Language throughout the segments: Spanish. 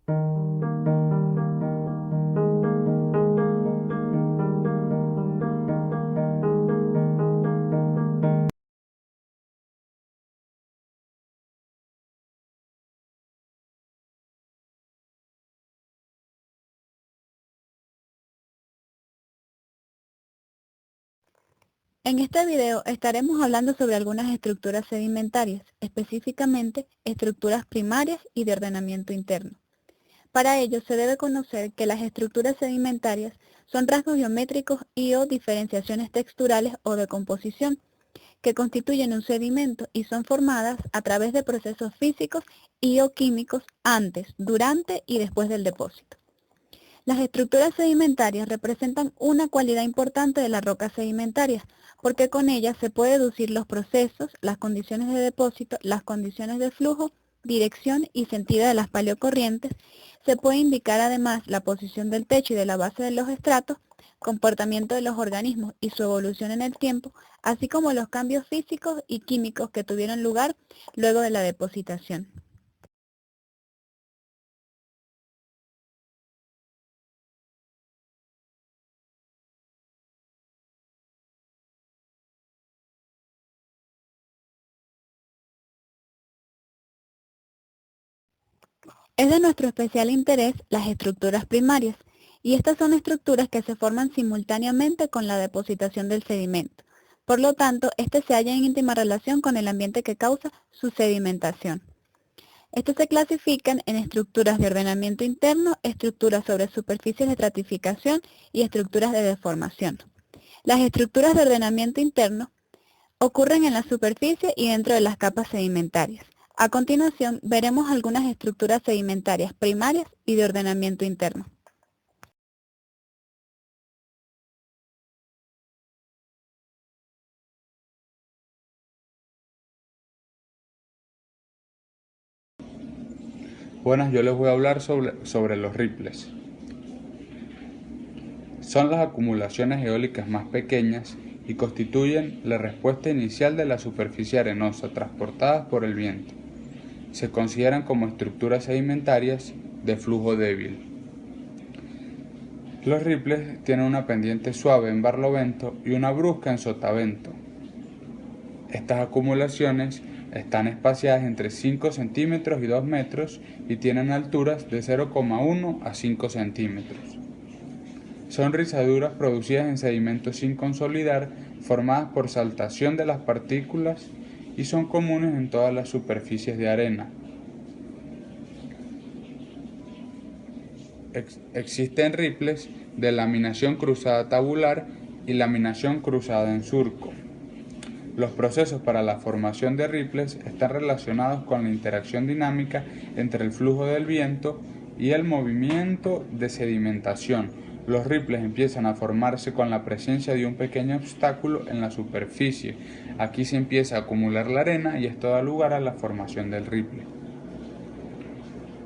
En este video estaremos hablando sobre algunas estructuras sedimentarias, específicamente estructuras primarias y de ordenamiento interno. Para ello se debe conocer que las estructuras sedimentarias son rasgos geométricos y/o diferenciaciones texturales o de composición que constituyen un sedimento y son formadas a través de procesos físicos y/o químicos antes, durante y después del depósito. Las estructuras sedimentarias representan una cualidad importante de las rocas sedimentarias, porque con ellas se puede deducir los procesos, las condiciones de depósito, las condiciones de flujo, dirección y sentido de las paleocorrientes. Se puede indicar además la posición del techo y de la base de los estratos, comportamiento de los organismos y su evolución en el tiempo, así como los cambios físicos y químicos que tuvieron lugar luego de la depositación. Es de nuestro especial interés las estructuras primarias, y estas son estructuras que se forman simultáneamente con la depositación del sedimento. Por lo tanto, este se halla en íntima relación con el ambiente que causa su sedimentación. Estos se clasifican en estructuras de ordenamiento interno, estructuras sobre superficies de estratificación y estructuras de deformación. Las estructuras de ordenamiento interno ocurren en la superficie y dentro de las capas sedimentarias. A continuación, veremos algunas estructuras sedimentarias primarias y de ordenamiento interno. Buenas, yo les voy a hablar sobre los ripples. Son las acumulaciones eólicas más pequeñas y constituyen la respuesta inicial de la superficie arenosa transportadas por el viento. Se consideran como estructuras sedimentarias de flujo débil. Los ripples tienen una pendiente suave en barlovento y una brusca en sotavento. Estas acumulaciones están espaciadas entre 5 centímetros y 2 metros y tienen alturas de 0,1 a 5 centímetros. Son rizaduras producidas en sedimentos sin consolidar, formadas por saltación de las partículas y son comunes en todas las superficies de arena. Existen ripples de laminación cruzada tabular y laminación cruzada en surco. Los procesos para la formación de ripples están relacionados con la interacción dinámica entre el flujo del viento y el movimiento de sedimentación. Los ripples empiezan a formarse con la presencia de un pequeño obstáculo en la superficie. Aquí se empieza a acumular la arena y esto da lugar a la formación del ripple.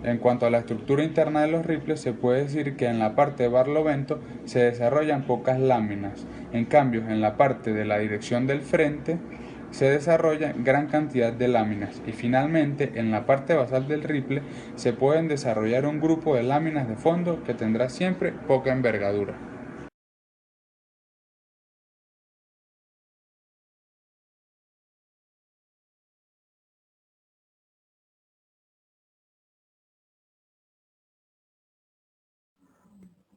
En cuanto a la estructura interna de los ripples, se puede decir que en la parte de barlovento se desarrollan pocas láminas, en cambio en la parte de la dirección del frente se desarrolla gran cantidad de láminas y finalmente en la parte basal del ripple se pueden desarrollar un grupo de láminas de fondo que tendrá siempre poca envergadura.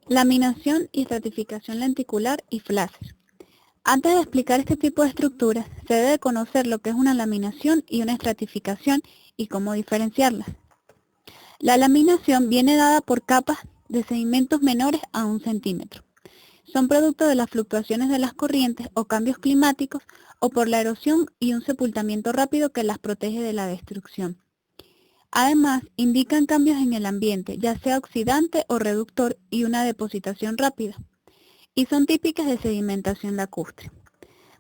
Laminación y estratificación lenticular y flacer. Antes de explicar este tipo de estructuras, se debe conocer lo que es una laminación y una estratificación y cómo diferenciarlas. La laminación viene dada por capas de sedimentos menores a 1 centímetro. Son producto de las fluctuaciones de las corrientes o cambios climáticos o por la erosión y un sepultamiento rápido que las protege de la destrucción. Además, indican cambios en el ambiente, ya sea oxidante o reductor y una depositación rápida, y son típicas de sedimentación lacustre.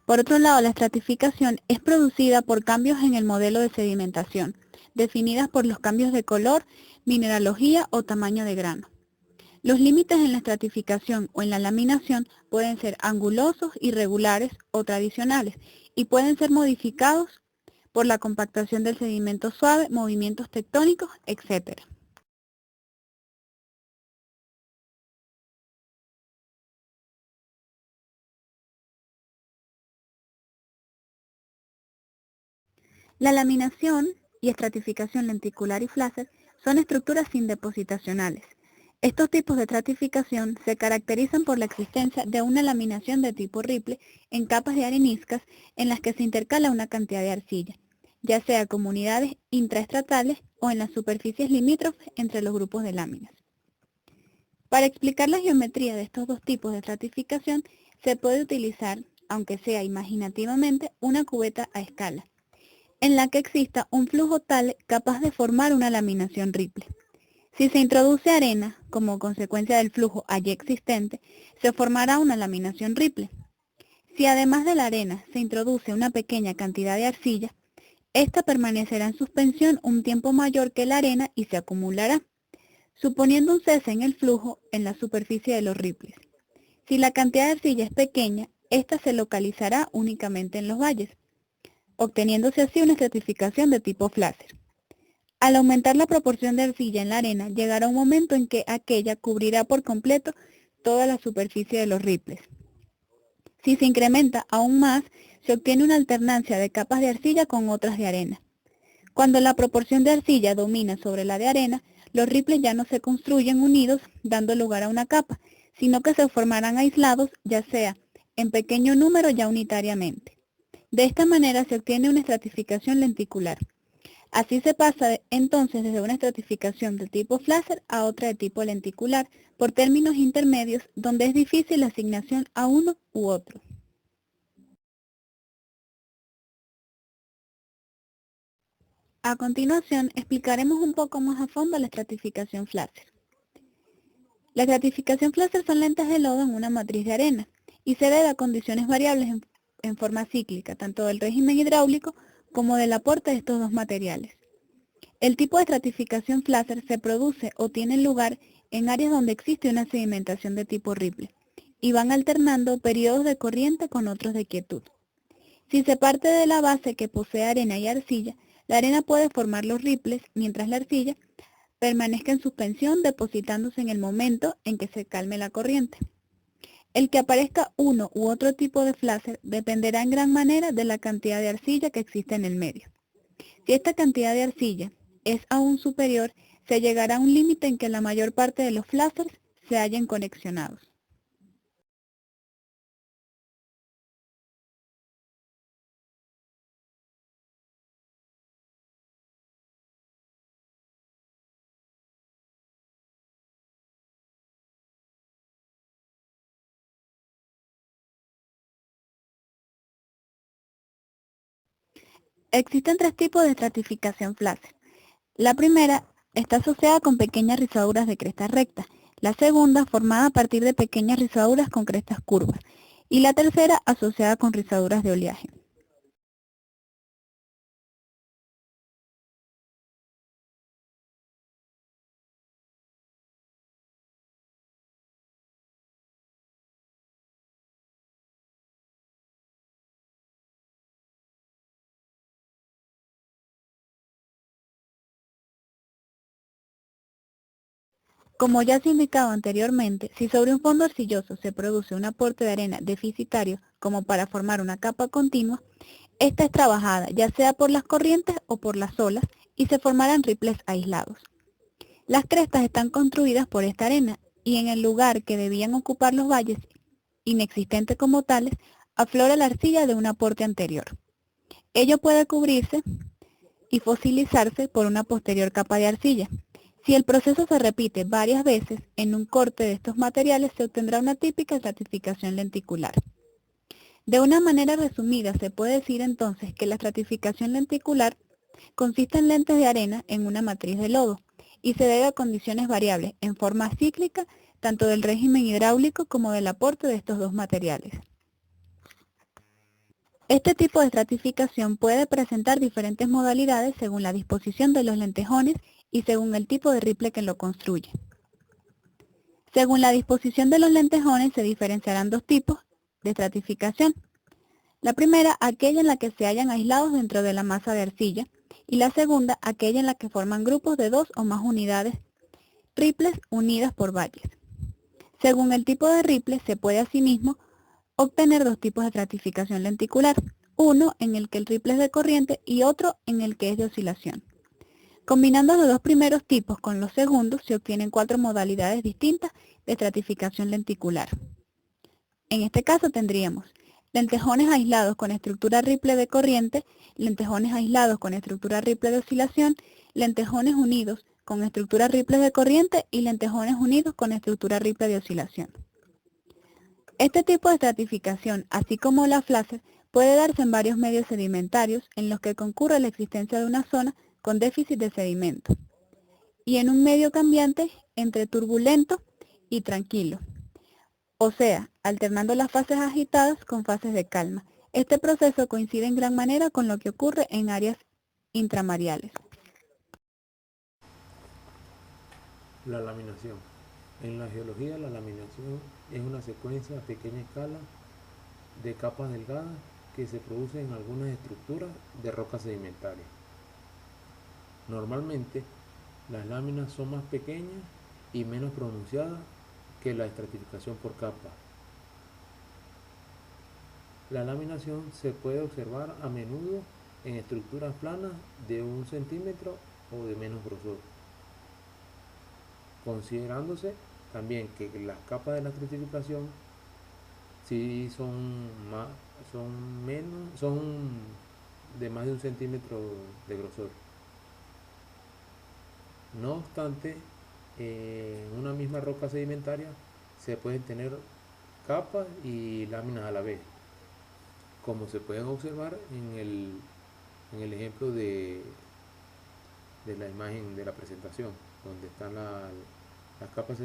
Por otro lado, la estratificación es producida por cambios en el modelo de sedimentación, definidas por los cambios de color, mineralogía o tamaño de grano. Los límites en la estratificación o en la laminación pueden ser angulosos, irregulares o tradicionales y pueden ser modificados por la compactación del sedimento suave, movimientos tectónicos, etc. La laminación y estratificación lenticular y flácer son estructuras sin depositacionales. Estos tipos de estratificación se caracterizan por la existencia de una laminación de tipo Ripley en capas de areniscas en las que se intercala una cantidad de arcilla, ya sea como unidades intraestratales o en las superficies limítrofes entre los grupos de láminas. Para explicar la geometría de estos dos tipos de estratificación, se puede utilizar, aunque sea imaginativamente, una cubeta a escala, en la que exista un flujo tal capaz de formar una laminación Ripley. Si se introduce arena, como consecuencia del flujo allí existente, se formará una laminación Ripley. Si además de la arena se introduce una pequeña cantidad de arcilla, esta permanecerá en suspensión un tiempo mayor que la arena y se acumulará, suponiendo un cese en el flujo en la superficie de los Ripleys. Si la cantidad de arcilla es pequeña, esta se localizará únicamente en los valles, obteniéndose así una estratificación de tipo flácer. Al aumentar la proporción de arcilla en la arena, llegará un momento en que aquella cubrirá por completo toda la superficie de los Ripleys. Si se incrementa aún más, se obtiene una alternancia de capas de arcilla con otras de arena. Cuando la proporción de arcilla domina sobre la de arena, los Ripleys ya no se construyen unidos dando lugar a una capa, sino que se formarán aislados, ya sea en pequeño número ya unitariamente. De esta manera se obtiene una estratificación lenticular. Así se pasa entonces desde una estratificación de tipo flácer a otra de tipo lenticular, por términos intermedios donde es difícil la asignación a uno u otro. A continuación, explicaremos un poco más a fondo la estratificación flácer. La estratificación flácer son lentes de lodo en una matriz de arena y se debe a condiciones variables en forma cíclica, tanto del régimen hidráulico como del aporte de estos dos materiales. El tipo de estratificación flácer se produce o tiene lugar en áreas donde existe una sedimentación de tipo Ripley y van alternando periodos de corriente con otros de quietud. Si se parte de la base que posee arena y arcilla, la arena puede formar los Ripleys mientras la arcilla permanezca en suspensión depositándose en el momento en que se calme la corriente. El que aparezca uno u otro tipo de flácer dependerá en gran manera de la cantidad de arcilla que existe en el medio. Si esta cantidad de arcilla es aún superior, se llegará a un límite en que la mayor parte de los fláceres se hallen conexionados. Existen tres tipos de estratificación flácer. La primera está asociada con pequeñas rizaduras de crestas rectas, la segunda formada a partir de pequeñas rizaduras con crestas curvas y la tercera asociada con rizaduras de oleaje. Como ya se ha indicado anteriormente, si sobre un fondo arcilloso se produce un aporte de arena deficitario como para formar una capa continua, esta es trabajada ya sea por las corrientes o por las olas y se formarán Ripleys aislados. Las crestas están construidas por esta arena y en el lugar que debían ocupar los valles, inexistentes como tales, aflora la arcilla de un aporte anterior. Ello puede cubrirse y fosilizarse por una posterior capa de arcilla. Si el proceso se repite varias veces, en un corte de estos materiales se obtendrá una típica estratificación lenticular. De una manera resumida, se puede decir entonces que la estratificación lenticular consiste en lentes de arena en una matriz de lodo y se debe a condiciones variables en forma cíclica tanto del régimen hidráulico como del aporte de estos dos materiales. Este tipo de estratificación puede presentar diferentes modalidades según la disposición de los lentejones y según el tipo de Ripley que lo construye. Según la disposición de los lentejones se diferenciarán dos tipos de estratificación. La primera, aquella en la que se hallan aislados dentro de la masa de arcilla, y la segunda, aquella en la que forman grupos de dos o más unidades Ripleys unidas por valles. Según el tipo de Ripley se puede asimismo obtener dos tipos de estratificación lenticular, uno en el que el ripple es de corriente y otro en el que es de oscilación. Combinando los dos primeros tipos con los segundos, se obtienen 4 modalidades distintas de estratificación lenticular. En este caso tendríamos lentejones aislados con estructura ripple de corriente, lentejones aislados con estructura ripple de oscilación, lentejones unidos con estructura ripple de corriente y lentejones unidos con estructura ripple de oscilación. Este tipo de estratificación, así como la flacer, puede darse en varios medios sedimentarios en los que concurre la existencia de una zona con déficit de sedimento, y en un medio cambiante entre turbulento y tranquilo, o sea, alternando las fases agitadas con fases de calma. Este proceso coincide en gran manera con lo que ocurre en áreas intramariales. La laminación. En la geología, la laminación es una secuencia a pequeña escala de capas delgadas que se producen en algunas estructuras de roca sedimentaria. Normalmente, las láminas son más pequeñas y menos pronunciadas que la estratificación por capas. La laminación se puede observar a menudo en estructuras planas de 1 centímetro o de menos grosor, considerándose también que las capas de la estratificación sí son de más de 1 centímetro de grosor. No obstante, en una misma roca sedimentaria se pueden tener capas y láminas a la vez, como se pueden observar en el ejemplo de la imagen de la presentación, donde están las capas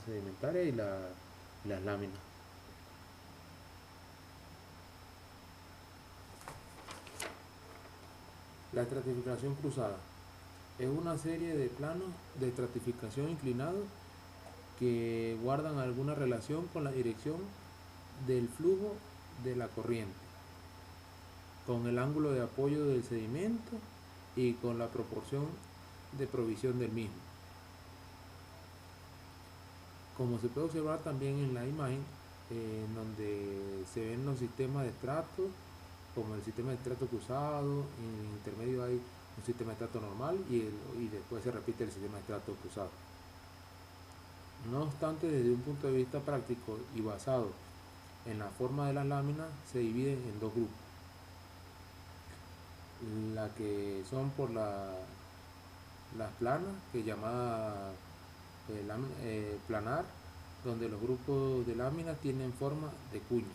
sedimentarias y las láminas. La estratificación cruzada es una serie de planos de estratificación inclinados que guardan alguna relación con la dirección del flujo de la corriente, con el ángulo de apoyo del sedimento y con la proporción de provisión del mismo. Como se puede observar también en la imagen, en donde se ven los sistemas de estratos, como el sistema de estrato cruzado, en el intermedio hay un sistema de estrato normal y después se repite el sistema de estrato cruzado. No obstante, desde un punto de vista práctico y basado en la forma de las láminas, se dividen en dos grupos. La que son por las planas, que es llamada planar, donde los grupos de láminas tienen forma de cuña.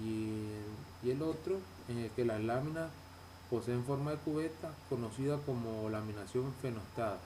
Y el otro en el que las láminas poseen forma de cubeta, conocida como laminación fenostada.